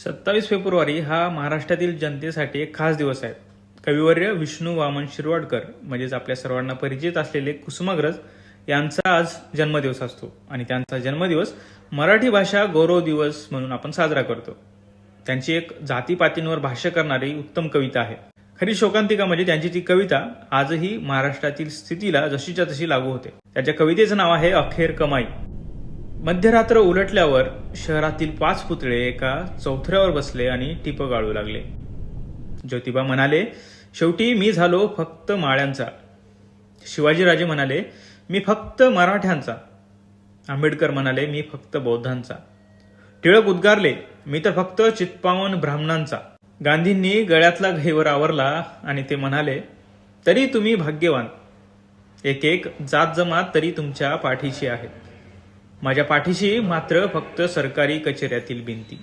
27 February हा महाराष्ट्रातील जनतेसाठी एक खास दिवस आहे. कविवर्य विष्णू वामन शिरवाडकर म्हणजेच आपल्या सर्वांना परिचित असलेले कुसुमाग्रज यांचा आज जन्मदिवस असतो आणि त्यांचा जन्मदिवस मराठी भाषा गौरव दिवस म्हणून आपण साजरा करतो. त्यांची एक जातीपातींवर भाष्य करणारी उत्तम कविता आहे. खरी शोकांतिका म्हणजे त्यांची ती कविता आजही महाराष्ट्रातील स्थितीला जशीच्या तशी लागू होते. त्याच्या कवितेचं नाव आहे अखेर कमाई. मध्यरात्र उलटल्यावर शहरातील 5 पुतळे एका चौथऱ्यावर बसले आणि टिप गाळू लागले. ज्योतिबा म्हणाले, शेवटी मी झालो फक्त माळ्यांचा. शिवाजीराजे म्हणाले, मी फक्त मराठ्यांचा. आंबेडकर म्हणाले, मी फक्त बौद्धांचा. टिळक उद्गारले, मी तर फक्त चित्पावन ब्राह्मणांचा. गांधींनी गळ्यातला घेवर आवरला आणि ते म्हणाले, तरी तुम्ही भाग्यवान. एक एक जात जमात तरी तुमच्या पाठीशी आहेत. माझ्या पाठीशी मात्र फक्त सरकारी कचेऱ्यातील भिंती.